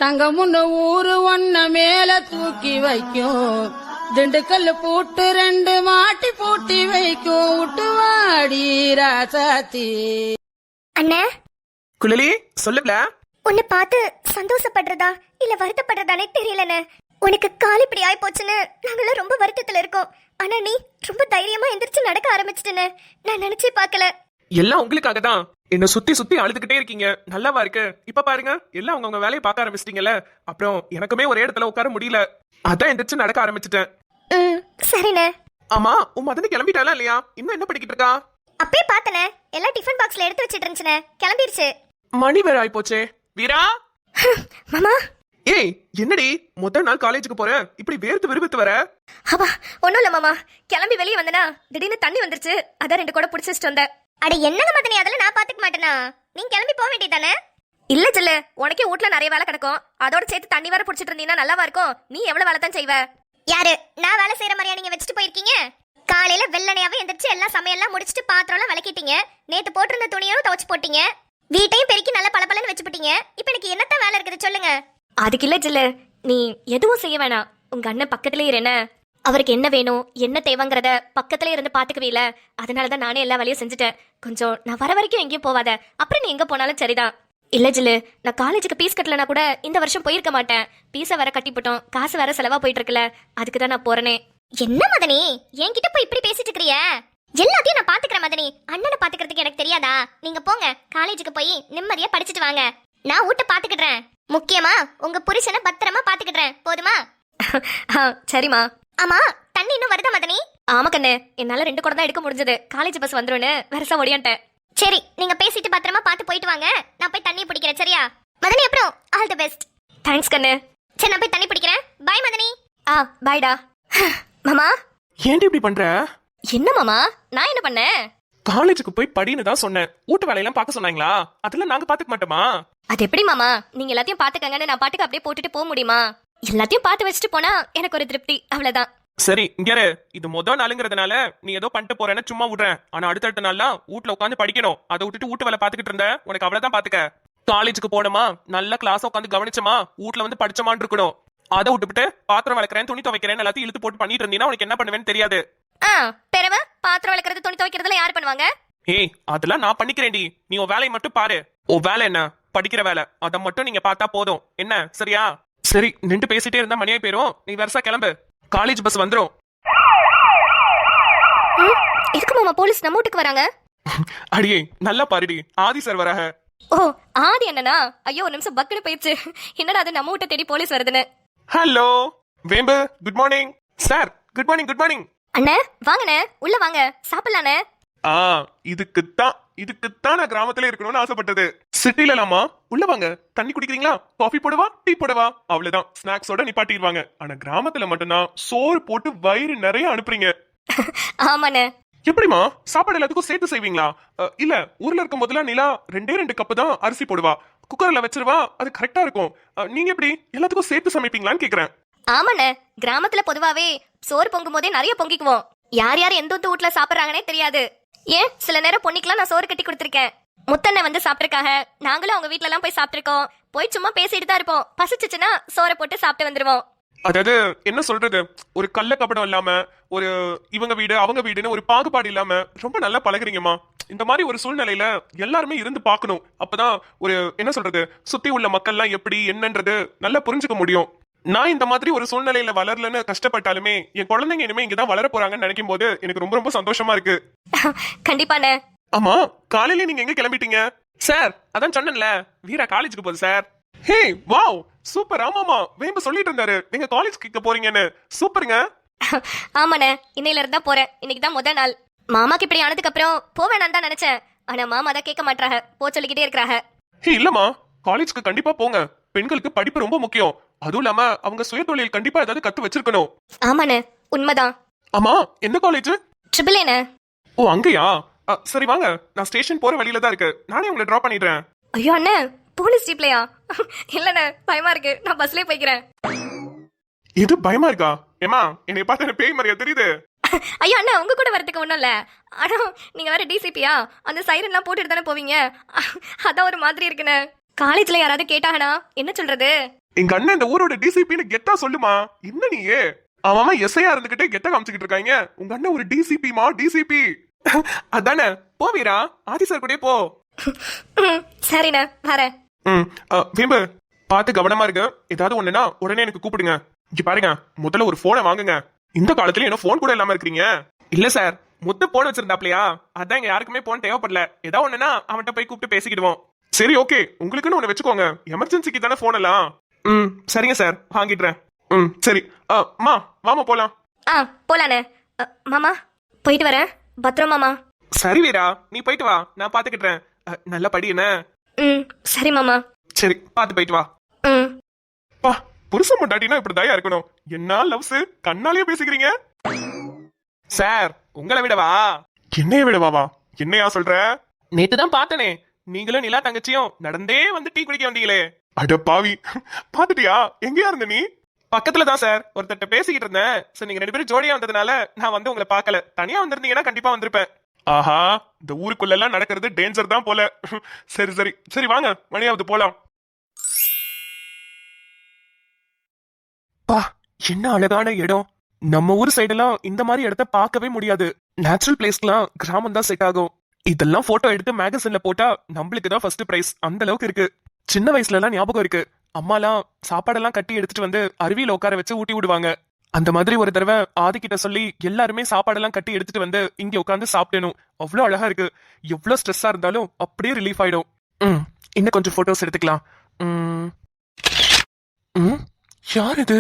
தங்கமுன்னு ஊரு ஒன்ன மேல தூக்கி வைக்கும், திண்டுக்கல் பூட்டு 2 மாட்டி பூட்டி வைக்கும், விட்டுவாடி ராசாத்தி. அண்ணே குழலி சொல்லுங்கள. உன்னை பார்த்து சந்தோஷப்படுறதா இல்ல வருத்தப்படுறதானே தெரியலண்ணே. உனக்கு கால் இப்படி ஆயி போச்சுன்னு நாங்களாம் ரொம்ப வருத்தத்துல இருக்கோம். ஆனா நீ ரொம்ப தைரியமா எந்திரிச்சு நடக்க ஆரம்பிச்சிட்டேன்னு நான் நினைச்சே பார்க்கல. எல்லாம் உங்களுக்காக தான். என்ன சுத்தி சுத்தி அழுதுகிட்டே இருக்கீங்க, நல்லாவா இருக்கு? இப்ப பாருங்க, எல்லாம் அவங்க வேலையை பார்க்க ஆரம்பிச்சிட்டீங்கல்ல. அப்புறம் எனக்குமே ஒரே இடத்துல உட்கார முடியல, அதான் எந்திரிச்சு நடக்க ஆரம்பிச்சிட்டேன். சரிண்ணே. ஆமா, உன் மதனி கிளம்பிட்டாளா இல்லையா? இன்னும் என்ன படிக்கிட்டு இருக்கா? அப்பே பார்த்தனே, எல்லாம் டிஃபன் பாக்ஸ்ல எடுத்து வச்சிட்டு இருந்துச்சுனே, கிளம்பிருச்சு. மணி வேற ஆயி போச்சே. வீரா மாமா. ஏய், என்னடி முதல் நாள் காலேஜுக்கு போற, இப்படி வேர்த்து விரும்பத்து வர? அப்பா ஒண்ணும் இல்ல மாமா, கிளம்பி வெளியே வந்தனா திடீர்னு தண்ணி வந்துருச்சு, அதான் 2 கூட புடிச்சிட்டு வந்தேன். அட என்னங்க மதனி, அதெல்லாம் நான் பாத்துக்க மாட்டேனா? நீங்க கிளம்பி போக வேண்டியதானே? இல்ல ஜில்ல, உனக்கே வீட்ல நிறைய வேலை கிடக்கும், அதோட சேர்த்து தண்ணி வேற புடிச்சிட்டு இருந்தீங்கன்னா நல்லாவா இருக்கும்? நீ எவ்வளவு வேலை தான் செய்வ? யாரு நான் வேலை செய்யற மாதிரியா நீங்க வச்சுட்டு போயிருக்கீங்க? காலையில வெள்ளனையாவே எந்திரிச்சு எல்லா சமையல்லாம் முடிச்சிட்டு பாத்திரம்லாம் விளக்கிட்டீங்க, நேத்து போட்டிருந்த துணியும் துவைச்சு போட்டீங்க, வீட்டையும் பெருக்கி நல்லா பளபளன்னு வச்சு போட்டீங்க. இப்ப எனக்கு என்னத்தான் வேலை இருக்குது சொல்லுங்க. அதுக்கு இல்ல ஜில்ல, நீ எதுவும் செய்ய வேணாம். உங்க அண்ணன் பக்கத்துலயே இரு. என்ன அவருக்கு என்ன வேணும் என்ன தேவைங்கிறத பக்கத்துல இருந்து பாத்துக்கவே இல்ல, அதனாலதான் நானே எல்லா வேலையும் செஞ்சுட்டேன். கொஞ்சம் நான் வர வரைக்கும் எங்கேயும் போவாத, அப்புறம் நீ எங்க போனாலும் சரிதான். இல்ல ஜில்லு, நான் காலேஜுக்கு பீஸ் கட்டலனா கூட இந்த வருஷம் போயிருக்க மாட்டேன். பீஸை வேற கட்டிப்பட்டோம், காசு வேற செலவா போயிட்டு இருக்குல்ல, அதுக்குதான் நான் போறேனே. என்ன மதனி என்கிட்ட போய் இப்படி பேசிட்டு இருக்கிறிய? எல்லாத்தையும் நான் பாத்துக்கிறேன் மதனி, அண்ணனை பாத்துக்கிறதுக்கு எனக்கு தெரியாதா? நீங்க போங்க, காலேஜுக்கு போய் நிம்மதியா படிச்சுட்டு வாங்க, நான் வீட்டை பாத்துக்கிடுறேன். முக்கியமா உங்க புருஷனை பத்திரமா பாத்துக்கிடுறேன், போதுமா? சரிமா. ஆமா, தண்ணி இன்னும் வருதா மதனி? ஆமா கண்ணு, என்னால 2 குடம் தான் எடுக்க முடிஞ்சது, காலேஜ் பஸ் வந்துருன்னு வரசா ஓடியான்ட்டேன். சரி, நீங்க பேசிட்டு பத்திரமா பார்த்து போயிட்டு வாங்க, நான் போய் தண்ணி பிடிக்கிறேன், சரியா? மதனி அப்புறம் ஆல் தி பெஸ்ட். தேங்க்ஸ் கண்ணு. சரி, நான் போய் தண்ணி பிடிக்கிறேன். பை மதனி. பைடா. மாமா ஏன்டி இப்படி பண்ற? என்ன மாமா, நான் என்ன பண்ணேன்? காலேஜுக்கு போய் படின்னு தான் சொன்னேன், வீட்டு வேலையெல்லாம் பார்க்க சொன்னாங்களா? அதெல்லாம் நாங்க பாத்துக்க மாட்டோமா? அது எப்படி மாமா, நீங்க எல்லாத்தையும் பாத்துக்கங்கன்னு நான் பாட்டுக்கு அப்படியே போட்டுட்டு போக முடியுமா? எல்லாத்தையும் பார்த்து வச்சுட்டு போனா எனக்கு ஒரு திருப்தி, அவ்வளவுதான். சரி இங்க இது முதல் நாளுங்கிறதுனால நீ ஏதோ பண்ணிட்டு போறேன்னு சும்மா விடுறேன். ஆனா அடுத்தடுத்த நாள்லாம் வீட்ல உட்காந்து படிக்கணும், அதை விட்டுட்டு வீட்டு வேலை பாத்துக்கிட்டு இருந்த உனக்கு அவ்வளவுதான். பாத்துக்க, காலேஜுக்கு போனோமா, நல்ல கிளாஸ் உட்காந்து கவனிச்சமா, வீட்ல வந்து படிச்சமான்னு இருக்கணும். அதை விட்டுவிட்டு பாத்திரம் வளர்க்குறேன் துணி துவைக்கிறேன் எல்லாத்தையும் இழுத்து போட்டு பண்ணிட்டு இருந்தீங்கன்னா உனக்கு என்ன பண்ணுவேன்னு தெரியாது. பெருமை பாத்திரம் வளர்க்கறது துணி துவைக்கிறதுல யார் பண்ணுவாங்க? ஏய், அதெல்லாம் நான் பண்ணிக்கிறேன்டி, நீ உன் வேலையை மட்டும் பாரு. உன் வேலை என்ன? படிக்கிற வேலை, அதை மட்டும் நீங்க பார்த்தா போதும், என்ன? சரியா? சரி, நின்று பேசிட்டே இருந்தா மணியாய் போயிரும், நீ வருஷா கிளம்பு, காலேஜ் பஸ் வந்துரும். எதுக்கு மாமா போலீஸ் நம்ம வீட்டுக்கு வராங்க? அடியே நல்லா பாருடி, ஆதி சார் வராக. ஓ, ஆதி அண்ணனா? ஐயோ, ஒரு நிமிஷம் பக்குன்னு போயிடுச்சு, என்னடா அது நம்ம வீட்டை தேடி போலீஸ் வருதுன்னு. ஹலோ வேம்பு, good morning sir. Good morning good morning. அண்ணே வாங்கண்ணே, உள்ள வாங்க, சாப்பிடலானே. இதுக்குத்தான் நான் கிராமத்துல இருக்கணும்னு ஆசைப்பட்டது. சிட்டில இல்லாமா? உள்ள வாங்க, தண்ணி குடிக்கிறீங்களா, காஃபி போடவா, டீ போடவா? அவ்வளவுதான், ஸ்நாக்ஸோட நிப்பாட்டிடுவாங்க. ஆனா கிராமத்துல மட்டும்தான் சோறு போட்டு வயிறு நிறைய அனுப்புறீங்க. ஆமாண்ணே. எப்படிமா சாப்பாடு எல்லாத்துக்கும் சேர்த்து செய்வீங்களா? இல்ல ஊர்ல இருக்கும் போதெல்லாம் நிலா 2 கப்பு தான் அரிசி போடுவா, குக்கர்ல வச்சிருவா, அது கரெக்டா இருக்கும். நீங்க எப்படி எல்லாத்துக்கும் சேர்த்து சமைப்பீங்களான்னு கேக்குறேன். ஆமாண்ணே, கிராமத்துல பொதுவாவே சோறு பொங்கும் போதே நிறைய பொங்கிக்குவோம். யார் யார் எந்த வீட்டுல சாப்பிடுறாங்கன்னே தெரியாது. ஏன் சில நேரம் பொண்ணிக்கெல்லாம் நான் சோறு கட்டி கொடுத்துருக்கேன். முத்தண்ணை வந்து சாப்பிட்டுருக்காங்க, நாங்களும் அவங்க வீட்டுல எல்லாம் போய் சாப்பிட்டுருக்கோம். போய் சும்மா பேசிட்டு தான் இருப்போம், பசிச்சுச்சுன்னா சோறை போட்டு சாப்பிட்டு வந்துருவோம். அதாவது என்ன சொல்றது, ஒரு கள்ள கபடம் இல்லாம, ஒரு இவங்க வீடு அவங்க வீடுன்னு ஒரு பாகுபாடு இல்லாம ரொம்ப நல்லா பழகுறீங்கம்மா. இந்த மாதிரி ஒரு சூழ்நிலையில எல்லாருமே இருந்து பார்க்கணும், அப்பதான் ஒரு என்ன சொல்றது, சுத்தி உள்ள மக்கள்லாம் எப்படி என்னன்றது நல்லா புரிஞ்சுக்க முடியும். நான் இந்த மாதிரி ஒரு சூழ்நிலையில வளரலன்னு கஷ்டப்பட்டாலுமே என் குழந்தைங்க இனிமே இங்கதான் வளர போறாங்கன்னு நினைக்கும் போது எனக்கு ரொம்ப ரொம்ப சந்தோஷமா இருக்கு. கண்டிப்பாண்ணே. ஆமா, காலையில நீங்க எங்க கிளம்பிட்டீங்க? சார் அதான் சொன்னேன்ல, வீரா காலேஜுக்கு போகுது சார். Hey wow, super. ஆமாமா, வேம்பு சொல்லிட்டு இருந்தாரு நீங்க காலேஜ்க்கு போறீங்கன்னு. சூப்பருங்க. ஆமாண்ணே, இன்னையில இருந்தா போறேன், இன்னைக்கு தான் முதல் நாள். மாமாக்கு இப்படி ஆனதுக்கு அப்புறம் போவேணான்னு தான் நினைச்சேன், ஆனா மாமா தான் கேட்க மாட்டாங்க, போ சொல்லிக்கிட்டே இருக்கிறாங்க. ஹே இல்லம்மா, காலேஜ்க்கு கண்டிப்பா போங்க, பெண்களுக்கு படிப்பு ரொம்ப முக்கியம். அதுவும் இல்லாம அவங்க சுயதொழில் கண்டிப்பா ஏதாவது கத்து வச்சிருக்கணும். ஆமாண்ணே, உண்மைதான். ஆமா, எந்த காலேஜ்? ட்ரிபிள் ஏண்ணே. ஓ அங்கயா? சரி வாங்க, நான் ஸ்டேஷன் போற வழியில தான் இருக்கு, நானே உங்களை டிராப் பண்ணிடுறேன். ஐயோ அண்ணே, போலீஸ் ஜீப்லயா? இல்லண்ணே, பயமா இருக்கு, நான் பஸ்லயே போய்க்கிறேன். இது பயமா இருக்கா? ஏமா என்னை பார்த்து எனக்கு பேய் மாதிரியா தெரியுது? ஐயோ அண்ணா, உங்க கூட வரதுக்கு ஒண்ணும் இல்ல, ஆனா நீங்க வேற டிசிபியா, அந்த சைரன் எல்லாம் போட்டுட்டு தானே போவீங்க, அதான் ஒரு மாதிரி இருக்குண்ணே. காலேஜ்ல யாராவது கேட்டாங்கனா என்ன சொல்றது? எங்க அண்ணன் இந்த ஊரோட டிசிபின்னு கெத்தா சொல்லுமா. என்ன நீயே அவன் எஸ்ஐயா இருந்துகிட்டே கெத்த காமிச்சுக்கிட்டு இருக்காங்க. உங்க அண்ணன் ஒரு டிசிபிமா, டிசிபி. அதானே, போ வீரா, ஆதி சார் கூட போ. சரிண்ணா வரேன். வேம்பு, பார்த்து கவனமா இருக்கு. ஏதாவது ஒண்ணுனா உடனே எனக்கு கூப்பிடுங்க. இங்க பாருங்க, முதல்ல ஒரு போனை வாங்குங்க. இந்த காலத்துல என்ன போன் கூட இல்லாம இருக்கீங்க? இல்ல சார், முத்து போன் வச்சிருந்தாப்லையா, அதான் இங்க யாருக்குமே போன் தேவைப்படல. ஏதாவது ஒண்ணுனா அவன்கிட்ட போய் கூப்பிட்டு பேசிக்கிடுவோம். சரி ஓகே, உங்களுக்குன்னு ஒண்ணு வச்சுக்கோங்க. எமர்ஜென்சிக்கு தானே போன் எல்லாம். சரிங்க சார், வாங்கிடுறேன். சரி மா, வாமா போலாம். போலானே. மாமா போயிட்டு வரேன். பத்திரம் மாமா. சரி வீரா, நீ போயிட்டு வா, நான் பாத்துக்கிட்டேன். நல்லா படி என்ன. சரி மாமா. சரி, பாத்து போயிட்டு வா. பா, புருஷன் முண்டாட்டினா இப்படி தயா இருக்கணும். என்ன லவ்ஸ், கண்ணாலேயே பேசிக்கிறீங்க. சார், உங்களை விடவா? என்னைய விடவாவா? என்னையா சொல்ற? நேத்து தான் பார்த்தனே, நீங்களும் நிலா தங்கச்சியும் நடந்தே வந்து டீ குடிக்க வந்தீங்களே. அட பாவி, பாத்துட்டியா? எங்கயா இருந்த நீ? பக்கத்துல தான் சார், ஒருத்தட்ட பேசிக்கிட்டு இருந்தேன். சரி, நீங்க 2 பேரும் ஜோடியா வந்ததுனால நான் வந்து உங்களை பார்க்கல. தனியா வந்திருந்தீங்கன்னா கண்டிப்பா வந்திருப்பேன். ஆஹா, இந்த ஊருக்குள்ள எல்லாம் நடக்கிறது டேஞ்சர் தான் போல. சரி சரி சரி, வாங்க, மணியாவது போலாம். பா, என்ன அழகான இடம். நம்ம ஊர் சைடெல்லாம் இந்த மாதிரி இடத்த பார்க்கவே முடியாது. நேச்சுரல் பிளேஸ்க்குலாம் கிராமம் தான் செட் ஆகும். இதெல்லாம் போட்டோ எடுத்து மேகசின்ல போட்டா நம்மளுக்கு தான் ஃபர்ஸ்ட் பிரைஸ். அந்த அளவுக்கு இருக்கு. சின்ன வயசுல எல்லாம் ஞாபகம் இருக்கு, அம்மாலாம் சாப்பாடெல்லாம் கட்டி எடுத்துட்டு வந்து அருவியில உட்கார வச்சு ஊட்டி விடுவாங்க. அந்த மாதிரி ஒரு தடவை ஆதிக்கிட்ட சொல்லி எல்லாருமே சாப்பாடெல்லாம் கட்டி எடுத்துட்டு வந்து இங்க உட்காந்து சாப்பிடணும். அவ்வளவு அழகா இருக்கு. எவ்வளவு ஸ்ட்ரெஸ்ஸா இருந்தாலும் அப்படியே ரிலீஃப் ஆயிடும். இன்னும் கொஞ்சம் போட்டோஸ் எடுத்துக்கலாம். யார் இது?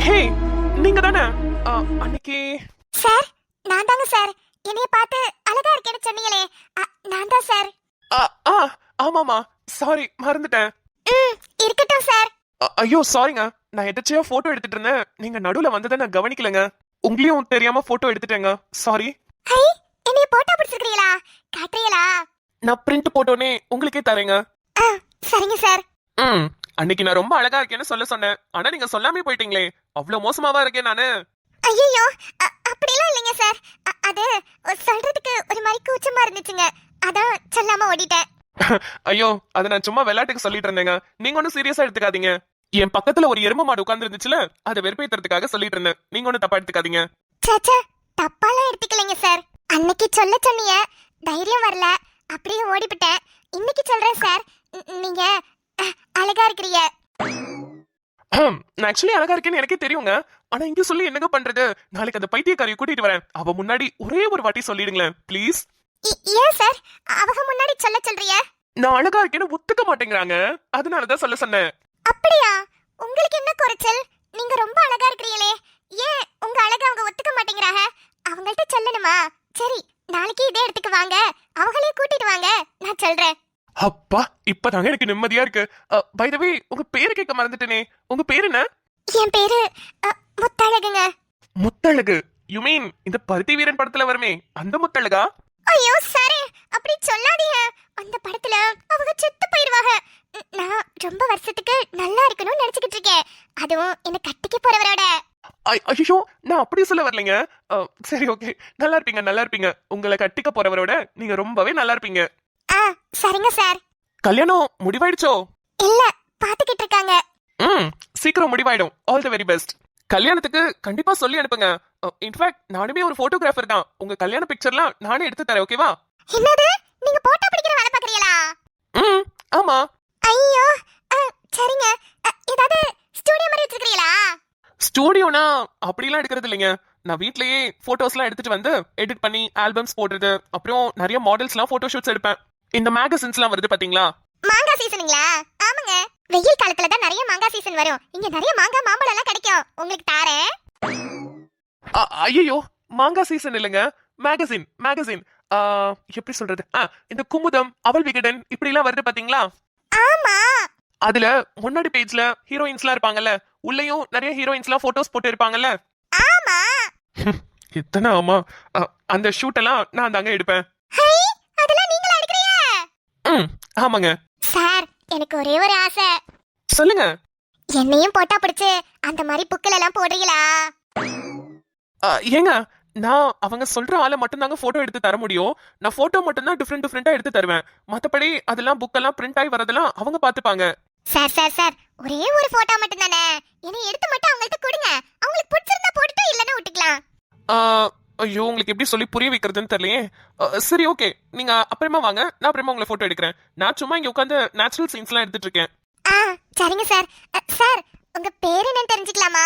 ஹே, நீங்க தானே அன்னைக்கு? சார், நான் தாங்க சார். என்னைய பார்த்து அழகா இருக்கேன்னு சொன்னீங்களே, நான் தான் சார். ஆமாமா, சாரி, மறந்துட்டேன். இருக்கட்டும் சார். ஐயோ சாரிங்க, நான் எதாச்சியா போட்டோ எடுத்துட்டு இருந்தேன். நீங்க நடுவுல வந்ததை நான் கவனிக்கலங்க. உங்களையும் தெரியாம போட்டோ எடுத்துட்டேங்க, சாரி. ஹை, என்னைய போட்டோ பிடிச்சிருக்கீங்களா? காட்டுறீங்களா? நான் பிரிண்ட் போட்டோனே உங்களுக்கே தரேங்க. சரிங்க சார். அன்னைக்கு நான் ரொம்ப அழகா இருக்கேன்னு சொல்ல சொன்னேன். ஆனா நீங்க சொல்லாமே போயிட்டீங்களே. அவ்வளவு மோசமாவா இருக்கேன் நானு? ஐயோ, அப்படிலாம் இல்லைங்க சார். அது சொல்றதுக்கு ஒரு மாதிரி கூச்சமா இருந்துச்சுங்க, அதான் சொல்லாம ஓடிட்டேன். ஐயோ, அதை நான் சும்மா விளையாட்டுக்கு சொல்லிட்டு இருந்தேங்க. நீங்க ஒன்னும் சீரியஸா எடுத்துக்காதீங்க. என் பக்கத்துல ஒரு எரும மாடு உட்கார்ந்து இருந்துச்சுல, அதை வெறுப்பேத்துறதுக்காக சொல்லிட்டு இருந்தேன். நீங்க ஒன்னும் தப்பா எடுத்துக்காதீங்க. சேச்சே, தப்பாலாம் எடுத்துக்கலைங்க சார். அன்னைக்கு சொல்ல சொன்னீங்க, தைரியம் வரல, அப்படியே ஓடிவிட்டேன். இன்னைக்கு சொல்றேன் சார், நீங்க அழகா இருக்கிறீங்க. நான் ஆக்சுவலி அழகா இருக்கேன்னு எனக்கே தெரியுங்க. ஆனா இங்க சொல்லி என்னங்க பண்றது? நாளைக்கு அந்த பைத்தியக்காரியை கூட்டிட்டு வரேன். அவ முன்னாடி ஒரே ஒரு வாட்டி சொல்லிடுங்களேன் ப்ளீஸ். ஏன் சார் அவங்க முன்னாடி சொல்ல சொல்றீங்க? நான் அழகா இருக்கேன்னு ஒத்துக்க மாட்டேங்கிறாங்க, அதனாலதான் சொல்ல சொன்னேன். அப்படியா? உங்களுக்கு என்ன குறைச்சல்? நீங்க ரொம்ப அழகா இருக்கிறீங்களே, ஏன் உங்க அழகை அவங்க ஒத்துக்க மாட்டேங்கிறாங்க? அவங்கள்ட்ட சொல்லணுமா? சரி, நாளைக்கு இதே இடத்துக்கு வாங்க, அவங்களையும் கூட்டிட்டு வாங்க, நான் சொல்றேன். அப்பா, இப்பதாங்க எனக்கு நிம்மதியா இருக்கு. பை தி வே, உங்க பேரு கேட்க மறந்துட்டேனே. உங்க பேரு என்ன? என் பேரு முத்தழகுங்க. முத்தழகு? யூ மீன் இந்த பருத்தி வீரன் படத்துல வருமே அந்த முத்தழகா? ஐயோ சார், அப்படி சொல்லாதீங்க. அந்த படத்துல அவங்க செத்து போயிடுவாங்க. நான் ரொம்ப வருஷத்துக்கு நல்லா இருக்கணும்னு நினைச்சுக்கிட்டு இருக்கேன், அதுவும் என்ன கட்டிக்க போறவரோட. ஐயோ, நான் அப்படி சொல்ல வரலைங்க. சரி ஓகே, நல்லா இருப்பீங்க நல்லா இருப்பீங்க. உங்களை கட்டிக்க போறவரோட நீங்க ரொம்பவே நல்லா இருப்பீங்க. சரிங்க சார். கல்யாணம் முடிவாயிடுச்சோ? இல்ல, பாத்துக்கிட்டு இருக்காங்க. சீக்கிரம் முடிவாயிடும். All the very best. கல்யாணத்துக்கு கண்டிப்பா சொல்லி அனுப்புங்க. இன்ஃபேக்ட் நானுமே ஒரு போட்டோகிராஃபர் தான். உங்க கல்யாண பிக்சர்லாம் நானே எடுத்து தரேன், ஓகேவா? என்னது, நீங்க போட்டோ பிடிக்கிற வேலை பாக்குறீங்களா? ஆமா. ஐயோ, சரிங்க. ஏதாவது ஸ்டுடியோ மாதிரி வச்சிருக்கீங்களா? ஸ்டுடியோனா அப்படிலாம் எடுக்கிறது இல்லைங்க. நான் வீட்லயே போட்டோஸ்லாம் எடுத்துட்டு வந்து எடிட் பண்ணி ஆல்பம்ஸ் போடுறது, அப்புறம் நிறைய மாடல்ஸ்லாம் போட்டோ ஷூட்ஸ் எடுப்பேன். இந்த மேகசின்ஸ்லாம் வருது பாத்தீங்களா? மாங்காய் சீசனுங்களா? ஆமாங்க, வெயில் காலத்துல தான் நிறைய மாங்காய் சீசன் வரும். இங்க நிறைய மாங்காய் மாம்பழம் எல்லாம் கிடைக்கும், உங்களுக்கு தாரேன். ஐயோ, மாங்காய் சீசன் இல்லைங்க, மேகசின் மேகசின். எப்படி சொல்றது? இந்த குமுதம், அவள் விகடன் இப்படி எல்லாம் வருது பாத்தீங்களா? ஆமா. அதுல முன்னாடி பேஜ்ல ஹீரோயின்ஸ்லாம் இருப்பாங்கல்ல, உள்ளேயும் நிறைய ஹீரோயின்ஸ்லாம் போட்டோஸ் போட்டு இருப்பாங்கல்ல. ஆமா. இத்தனை ஆமா. அந்த ஷூட் எல்லாம் நான் தாங்க எடுப்பேன். அதெல்லாம் நீங்களா எடுக்கறீங்க? ஆமாங்க. சார், எனக்கு ஒரே ஒரு ஆசை. சொல்லுங்க. என்னையும் போட்டா பிடிச்சு அந்த மாதிரி புக்கில எல்லாம் போடுறீங்களா? ஏங்க, நான் அவங்க சொல்ற ஆளை மட்டும் தாங்க போட்டோ எடுத்து தர முடியும். நான் போட்டோ மட்டும் தான் டிஃப்ரெண்டா எடுத்து தருவேன். மத்தபடி அதெல்லாம் புக் எல்லாம் பிரிண்ட் ஆகி வரதெல்லாம் அவங்க பாத்துப்பாங்க. சார் ஒரே ஒரு போட்டோ மட்டும் தானே, என்னை எடுத்து மட்டும் அவங்கள்ட்ட கொடுங்க. அவங்களுக்கு பிடிச்சிருந்தா போட்டுட்டா இல்லனா விட்டுக்கலாம். ஐயோ உங்களுக்கு எப்படி சொல்லி புரிய வைக்கிறதுன்னு தெரியலையே. சரி ஓகே, நீங்க அப்புறமா வாங்க, நான் அப்புறமா உங்களை போட்டோ எடுக்கிறேன். நான் சும்மா இங்க உட்காந்து நேச்சுரல் சீன்ஸ்லாம் எடுத்துட்டு இருக்கேன். சரிங்க சார். சார் உங்க பேர் என்னன்னு தெரிஞ்சுக்கலாமா?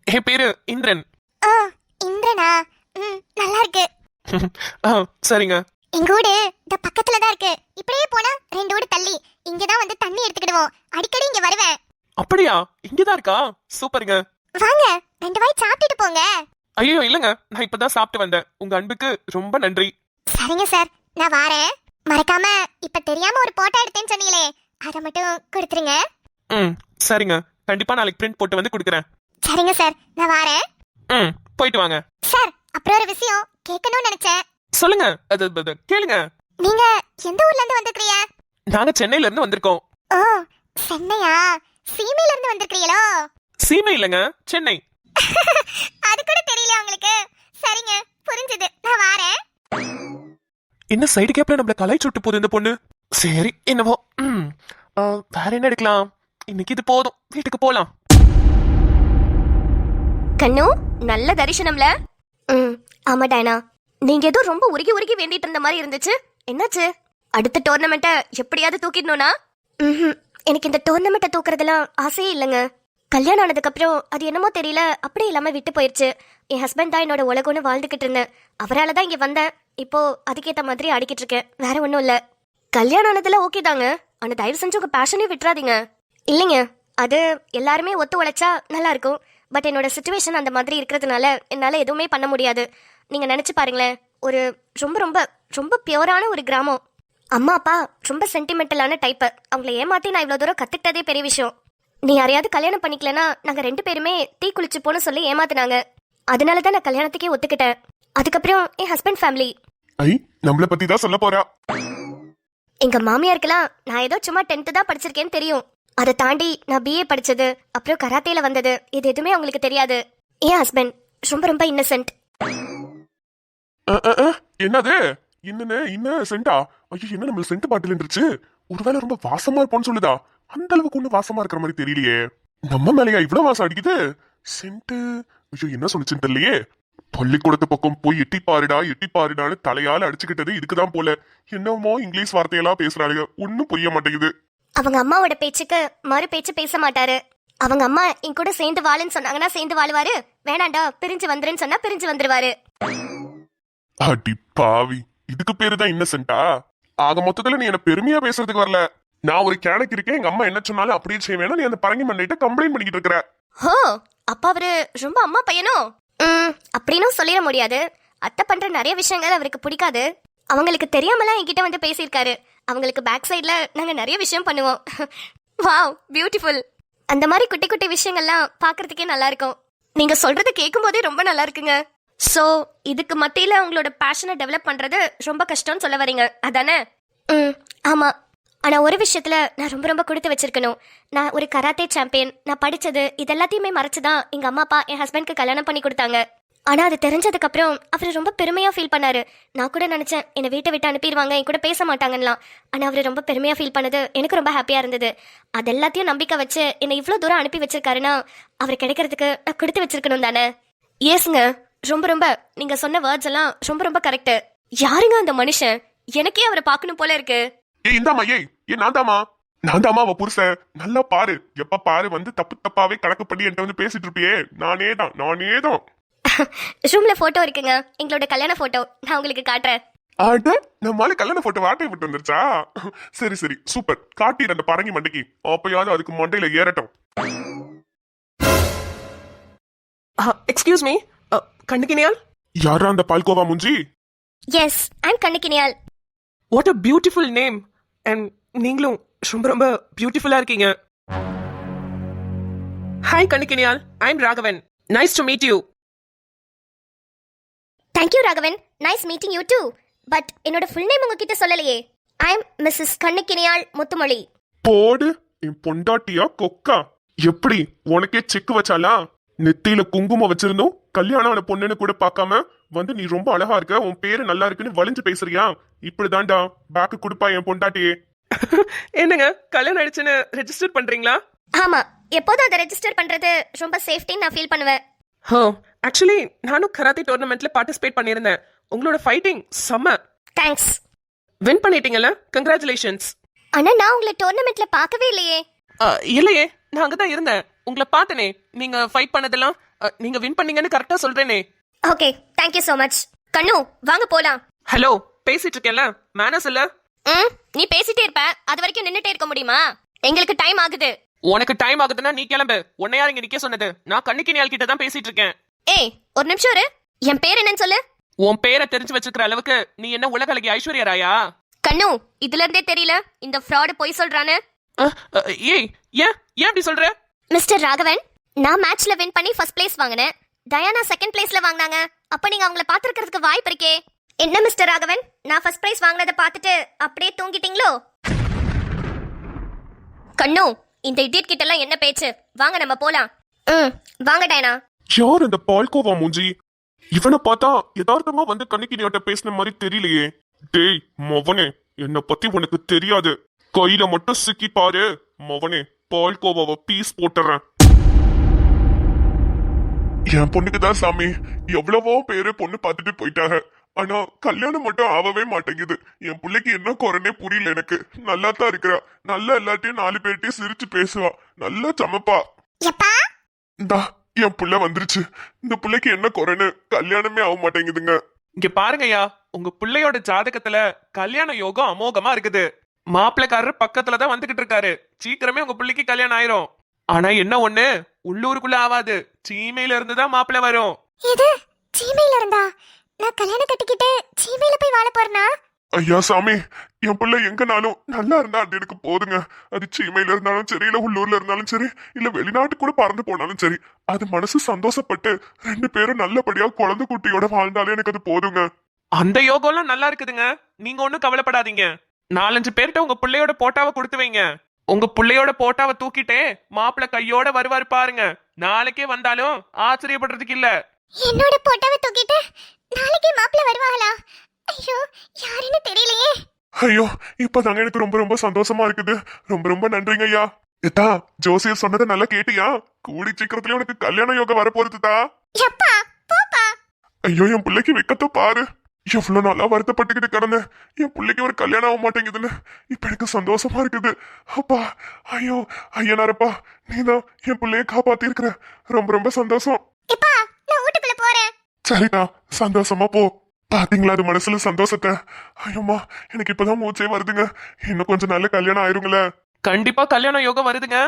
என் பேரு இந்திரன். ஓ இந்திரனா, நல்லா இருக்கு. சரிங்க. எங்க வீடு இந்த பக்கத்துல தான் இருக்கு. இப்படியே போனா 2 வீடு தள்ளி. இங்கதான் வந்து தண்ணி எடுத்துக்கிடுவோம். அடிக்கடி இங்க வருவேன். அப்படியா? இங்கதான் இருக்கா? சூப்பருங்க. வாங்க 2 வாய் சாப்பிட்டுட்டு போங்க. ஐயோ இல்லங்க, நான் இப்பதான் சாப்பிட்டு வந்தேன். உங்க அன்புக்கு ரொம்ப நன்றி. சரிங்க சார், நான் வாரேன். மறக்காம இப்ப தெரியாம ஒரு போட்டோ எடுத்தேன்னு சொன்னீங்களே, அதை மட்டும் கொடுத்துருங்க. சரிங்க, கண்டிப்பா நாளைக்கு பிரிண்ட் போட்டு வந்து கொடுக்குறேன். சரிங்க சார், நான் வாரேன். போயிட்டு வாங்க. சார் அப்புறம் ஒரு விஷயம் கேட்கணும்னு நினைச்சேன். சொல்லுங்க. அது கேளுங்க. நீங்க எந்த ஊர்ல இருந்து வந்திருக்கீங்க? நாங்க சென்னையில இருந்து வந்திருக்கோம். ஓ சென்னையா? சீமையில இருந்து வந்திருக்கீங்களோ? சீமை இல்லங்க, சென்னை. அது கூட தெரியல உங்களுக்கு? சரிங்க, புரிஞ்சது. நான் வாரேன். என்ன சைடு கேப்ல நம்மள கலை சுட்டு போகுது இந்த பொண்ணு. சரி என்னவோ. வேற என்ன எடுக்கலாம்? இன்னைக்கு இது போதும், வீட்டுக்கு போலாம். கண்ணு நல்ல தரிசனம்ல. ஆமா டைனா, நீங்க ஏதோ ரொம்ப உருகி உருகி வேண்டிட்டு இருந்த மாதிரி இருந்துச்சு. என்னாச்சு? அடுத்த டோர்னமெண்ட்டை எப்படியாவது தூக்கிடணும்னா? எனக்கு இந்த டோர்னமெண்ட்டை தூக்குறதுலாம் ஆசையே இல்லைங்க. கல்யாணம் ஆனதுக்கு அப்புறம் அது என்னமோ தெரியல, அப்படியே இல்லாம விட்டு போயிடுச்சு. என் ஹஸ்பண்ட் தான் என்னோட உலகம்னு வாழ்ந்துகிட்டு இருந்தேன். அவரால் தான் இங்க வந்தேன். இப்போ அதுக்கேற்ற மாதிரி ஆடிக்கிட்டு இருக்கேன். வேற ஒன்றும் இல்லை. கல்யாணம் ஆனதுல ஓகே தாங்க, ஆனா தயவு செஞ்சு உங்க பேஷனே விட்டுறாதீங்க. இல்லைங்க, அது எல்லாருமே ஒத்து உழைச்சா நல்லா இருக்கும். பட் என்னோட சுச்சுவேஷன் அந்த மாதிரி இருக்கிறதுனால என்னால் எதுவுமே பண்ண முடியாது. நீங்கள் நினச்சி பாருங்களேன், ஒரு ரொம்ப ரொம்ப ரொம்ப பியூரான ஒரு கிராமம். அம்மா அப்பா ரொம்ப சென்டிமெண்டலான டைப்பு. அவங்கள ஏமாற்றி நான் இவ்வளோ தூரம் கற்றுக்கிட்டதே பெரிய விஷயம். நீ யாரையாவது கல்யாணம் பண்ணிக்கலனா நாங்கள் 2 பேருமே தீ குளிச்சு போன்னு சொல்லி ஏமாத்தினாங்க. அதனால தான் நான் கல்யாணத்துக்கே ஒத்துக்கிட்டேன். அதுக்கப்புறம் என் ஹஸ்பண்ட் ஃபேமிலி. நம்மள பத்தி தான் சொல்ல போறா. எங்க மாமியாருக்கெல்லாம் நான் ஏதோ சும்மா 10th தான் படிச்சிருக்கேன்னு தெரியும். அதை தாண்டி நான் BA படிச்சது, அப்புறம் கராத்தேல வந்தது, இது எதுவுமே அவங்களுக்கு தெரியாது. என் ஹஸ்பண்ட் ரொம்ப ரொம்ப இன்னசென்ட். என்னது இன்ன சென்டா? ஐயோ என்ன நம்ம சென்ட் பாட்டில் இருந்துச்சு. ஒருவேளை ரொம்ப வாசமா இருப்போம்னு சொல்லுதா? அந்த அளவுக்கு ஒண்ணு வாசமா இருக்கிற மாதிரி தெரியலையே. நம்ம மேலையா இவ்வளவு வாசம் அடிக்குது? சென்ட் ஐயோ என்ன சொல்லிச்சுன்னு தெரியலையே. பள்ளிக்கூடத்து பக்கம் போய் எட்டி பாருடான்னு தலையால அடிச்சுக்கிட்டது இதுக்குதான் போல. என்னமோ இங்கிலீஷ் வார்த்தையெல்லாம் பேசுறாளுங்க, ஒன்னும் புரிய மாட்டேங்குது. அவங்க அம்மாவோட பேச்சுக்கு மறு பேச்சு பேச மாட்டாரு. அவங்க அம்மா என் கூட சேர்ந்து வாழுன்னு சொன்னாங்கன்னா சேர்ந்து வாழுவாரு, வேணாண்டா பிரிஞ்சு வந்துருன்னு சொன்னா பிரிஞ்சு வந்துருவாரு. அடி பாவி, இதுக்கு பேருதான் இன்னசென்ட்டா? ஆக மொத்தத்துல நீ என்ன பெருமையா பேசுறதுக்கு வரல. நான் ஒரு கேனக்கு இருக்கேன், எங்க அம்மா என்ன சொன்னாலும் அப்படியே செய்வேனா? நீ அந்த பரங்கி மண்டையிட்ட கம்ப்ளைண்ட் பண்ணிக்கிட்டு இருக்கிற. ஹோ, அப்பா அவரு ரொம்ப அம்மா பையனோ? அப்படின்னும் சொல்லிட முடியாது. அத்தை பண்ற நிறைய விஷயங்கள் அவருக்கு பிடிக்காது. அவங்களுக்கு தெரியாமலாம் என்கிட்ட வந்து பேசியிருக்காரு. அவங்களுக்கு பேக் சைட்ல நாங்க நிறைய விஷயம் பண்ணுவோம். Wow beautiful. அந்த மாதிரி குட்டி குட்டி விஷயங்கள்லாம் பாக்குறதுக்கே நல்லா இருக்கும். நீங்க சொல்றது கேட்கும் போதே ரொம்ப நல்லா இருக்குங்க. சோ இதுக்கு மத்தியில உங்களோட பேஷனை டெவலப் பண்றது ரொம்ப கஷ்டம்னு சொல்ல வரீங்க, அதானே? ஆமா. ஆனா ஒரு விஷயத்துல நான் ரொம்ப ரொம்ப கொடுத்து வச்சிருக்கணும். நான் ஒரு கராத்தே சாம்பியன். நான் படிச்சது இதெல்லாத்தையுமே மறைச்சுதான் எங்க அம்மா அப்பா என் ஹஸ்பண்ட்க்கு கல்யாணம் பண்ணி கொடுத்தாங்க. ஆனா அது தெரிஞ்சதுக்கு அப்புறம் அவர் ரொம்ப பெருமையா ஃபீல் பண்ணாரு. நான் கூட நினைச்சேன் என்னை வீட்டை விட்டு அனுப்பிடுவாங்க, என் கூட பேச மாட்டாங்கலாம். ஆனா அவர் ரொம்ப பெருமையா ஃபீல் பண்ணது எனக்கு ரொம்ப ஹாப்பியா இருந்தது. அது எல்லாத்தையும் நம்பிக்கை வச்சு என்னை இவ்வளவு தூரம் அனுப்பி வச்சிருக்காருன்னா அவர் கிடைக்கிறதுக்கு நான் கொடுத்து வச்சிருக்கணும் தானே? ஏசுங்க, ரொம்ப ரொம்ப நீங்க சொன்ன வேர்ட்ஸ் எல்லாம் ரொம்ப ரொம்ப கரெக்ட். யாருங்க அந்த மனுஷன்? எனக்கே அவரை பார்க்கணும் போல இருக்கு. நான் தாமா அவ புருஷன். நல்லா பாரு, எப்ப பாரு வந்து தப்பு தப்பாவே கணக்கு பண்ணி என்கிட்ட வந்து பேசிட்டு இருப்பியே. நானே தான். ரூம்ல போட்டோ இருக்குங்க, எங்களோட கல்யாண போட்டோ. நான் உங்களுக்கு காட்டுறேன். ஆட நம்மால கல்யாண போட்டோ வாட்டை விட்டு வந்துருச்சா? சரி சூப்பர், காட்டிடு அந்த பரங்கி மண்டைக்கு. அப்பயாவது அதுக்கு மண்டையில ஏறட்டும். Excuse me, Kannukkiniyal? யாரா அந்த பால்கோவா முஞ்சி? Yes, I'm Kannukkiniyal. What a beautiful name. And நீங்களும் ரொம்ப ரொம்ப பியூட்டிஃபுல்லா இருக்கீங்க. Hi Kannukkiniyal, I'm Raghavan. Nice to meet you. Thank you Raghavan, nice meeting you too. But என்னோட ஃபுல் நேம் உங்ககிட்ட சொல்லலையே. I'm Mrs Kannukkiniyal Muthumozhi. போடு, என் பொண்டாட்டியா கொக்கா? எப்படி உனக்கே செக் வச்சாலா? நெத்தியில குங்குமம் வச்சிருந்தோம், கல்யாணம் ஆன பொண்ணுன்னு கூட பார்க்காம வந்து நீ ரொம்ப அழகா இருக்க, உன் பேரு நல்லா இருக்குன்னு வலிஞ்சு பேசுறியா? இப்படிதான்டா பேக்கு கொடுப்பா என் பொண்டாட்டியே. என்னங்க கல்யாணம் ஆயிடுச்சுன்னு ரெஜிஸ்டர் பண்றீங்களா? ஆமா, எப்போதும் அதை ரெஜிஸ்டர் பண்றது ரொம்ப சேஃப்டின்னு நான் ஃபீல் பண்ணுவேன். ஹோ, ஆக்சுவலி நானும் கராத்தே டோர்னமெண்ட்ல பார்ட்டிசிபேட் பண்ணியிருந்தேன். உங்களோட ஃபைட்டிங் செம்ம. தேங்க்ஸ். வின் பண்ணிட்டீங்கல்ல? கங்க்ராச்சுலேஷன்ஸ். ஆனா நான் உங்களை டோர்னமெண்ட்ல பார்க்கவே இல்லையே. இல்லையே, நான் அங்கதான் இருந்தேன். உங்களை பார்த்தனே, நீங்க ஃபைட் பண்ணதெல்லாம் நீங்க வின் பண்ணீங்கன்னு கரெக்டா சொல்றேனே. Okay, thank you so much. கண்ணு வாங்க போலாம். ஹலோ, பேசிட்டு இருக்கேன்ல, மேனஸ் இல்ல? நீ பேசிட்டே இருப்ப, அது வரைக்கும் நின்னுட்டே இருக்க முடியுமா? எங்களுக்கு டைம் ஆகுது. உனக்கு டைம் ஆகுதுன்னா நீ கிளம்பு. உன்னை யார் இங்க நிக்க சொன்னது? நான் கண்ணுக்கு நியால் கிட்ட தான் பேசிட்டு இருக்கேன். ஏய், ஒரு நிமிஷம் இரு. என் பேர் என்னன்னு சொல்லு. உன் பேரை தெரிஞ்சு வச்சிருக்கிற அளவுக்கு நீ என்ன உலகளகி ஐஸ்வர்யா ராயா? கண்ணு, இதுல இருந்தே தெரியல இந்த ஃப்ராட் போய் சொல்றானே. ஏய், ஏன் அப்படி சொல்ற? மிஸ்டர் ராகவன், நான் மேட்ச்ல வின் பண்ணி ஃபர்ஸ்ட் பிளேஸ் வாங்கினேன். டயானா செகண்ட் பிளேஸ்ல வாங்குனாங்க. அப்ப நீங்க அவங்கள பாத்துக்கிறதுக்கு வாய்ப்பு இருக்கே. என்ன மிஸ்டர் ராகவன், நான் ஃபர்ஸ்ட் பிரைஸ் வாங்குனதை பார்த்துட்டு அப்படியே தூங்கிட்டீங்களோ? கண்ணு, இந்த இடியட் கிட்ட எல்லாம் என்ன பேச்சு? வாங்க நம்ம போலாம். வாங்க டயானா. யார் இந்த பால்கோவா மூஞ்சி? இவனை பார்த்தா யதார்த்தமா வந்து கண்ணுக்கினியாட்ட பேசின மாதிரி தெரியலையே. டேய் மவனே, என்னை பத்தி உனக்கு தெரியாது. கையில மட்டும் சிக்கி பாரு மவனே, பால்கோவாவை பீஸ் போட்டுறேன். என் பொண்ணுக்கு தான் சாமி எவ்வளவோ பேரு பொண்ணு பார்த்துட்டு போயிட்டாங்க. ஆனா கல்யாணம் மட்டும் ஆகவே மாட்டேங்குது. என் பிள்ளைக்கு என்ன குறைனே புரியல எனக்கு. நல்லா தான் இருக்கிறா, நல்லா எல்லாத்தையும் 4 பேர்ட்டையும் சிரிச்சு பேசுவா, நல்லா சமைப்பா. இந்தா என் புள்ள வந்துருச்சு. இந்த பிள்ளைக்கு என்ன குறைன்னு கல்யாணமே ஆக மாட்டேங்குதுங்க. இங்க பாருங்கய்யா, உங்க பிள்ளையோட ஜாதகத்துல கல்யாண யோகம் அமோகமா இருக்குது. மாப்பிள்ளைக்காரர் பக்கத்துலதான் வந்துகிட்டு இருக்காரு. சீக்கிரமே உங்க பிள்ளைக்கு கல்யாணம் ஆயிரும். ஆனா என்ன ஒண்ணு, உள்ளூருக்குள்ள ஆவாது, சீமையில இருந்துதான் மாப்பிள்ளை வரும். இது சீமையில இருந்தா நான் கல்யாணம் கட்டிக்கிட்டு சீமையில போய் வாழ போறேனா? ஐயா சாமி, என் பிள்ளை எங்கனாலும் நல்லா இருந்தா அது எனக்கு போதுங்க. அது சீமையில இருந்தாலும் சரி, இல்ல உள்ளூர்ல இருந்தாலும் சரி, இல்ல வெளிநாட்டு கூட பறந்து போனாலும் சரி, அது மனசு சந்தோஷப்பட்டு 2 பேரும் நல்லபடியா குழந்தை குட்டியோட வாழ்ந்தாலே எனக்கு அது போதுங்க. அந்த யோகம்லாம் நல்லா இருக்குதுங்க. நீங்க ஒண்ணும் கவலைப்படாதீங்க. 4-5 பேர்கிட்ட உங்க பிள்ளையோட போட்டாவை கொடுத்து வைங்க. உங்க பிள்ளையோட போட்டாவை தூக்கிட்டே மாப்பிள்ளை கையோட வருவாரு பாருங்க. நாளைக்கே வந்தாலும் ஆச்சரியப்படுறதுக்கு இல்ல. என்னோட போட்டோவை தூக்கிட்டு நாளைக்கே மாப்பிள்ளை வருவாங்களா? ஐயோ, யாருன்னு தெரியலையே. ஐயோ, இப்பதாங்க எனக்கு ரொம்ப ரொம்ப சந்தோஷமா இருக்குது. ரொம்ப ரொம்ப நன்றிங்க ஐயா. ஏத்தா, ஜோசியர் சொன்னதை நல்லா கேட்டியா? கூடி சீக்கிரத்துல உனக்கு கல்யாண யோகம் வரப்போறதுதா. எப்பா போப்பா. ஐயோ, என் பிள்ளைக்கு வெக்கத்தை பாரு. எவ்வளவு நாளா வருத்தப்பட்டுக்கிட்டு கிடந்தேன், என் பிள்ளைக்கு ஒரு கல்யாணம் ஆக மாட்டேங்குதுன்னு. இப்ப எனக்கு சந்தோஷமா இருக்குது. அப்பா, ஐயோ ஐயனாரப்பா, நீதான் என் பிள்ளைய காப்பாத்தி இருக்கிற. ரொம்ப ரொம்ப சந்தோஷம். எப்பா, நான் வீட்டுக்குள்ள போறேன். சரிதா, சந்தோஷமா போ. பாத்தீங்களா அது மனசுல சந்தோஷத்தை? ஐயோமா, எனக்கு இப்பதான் மூச்சே வருதுங்க. இன்னும் கொஞ்சம் நல்ல கல்யாணம் ஆயிருங்களே. கண்டிப்பா கல்யாண யோகம் வருதுங்க.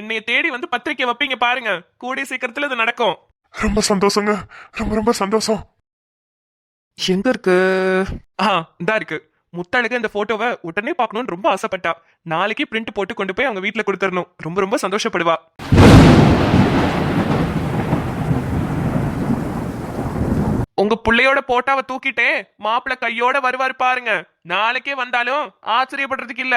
என்னைய தேடி வந்து பத்திரிக்கை வைப்பீங்க பாருங்க. கூடிய சீக்கிரத்துல இது நடக்கும். ரொம்ப சந்தோஷங்க, ரொம்ப ரொம்ப சந்தோஷம். எங்க இருக்கு? இந்தா இருக்கு. முத்தழகு இந்த போட்டோவை உடனே பார்க்கணும்னு ரொம்ப ஆசைப்பட்டா. நாளைக்கு பிரிண்ட் போட்டு கொண்டு போய் அவங்க வீட்டுல கொடுத்துடணும். ரொம்ப ரொம்ப சந்தோஷப்படுவா. உங்க பிள்ளையோட போட்டாவை தூக்கிட்டே மாப்பிள்ளை கையோட வருவாரு பாருங்க. நாளைக்கே வந்தாலும் ஆச்சரியப்படுறதுக்கு இல்ல.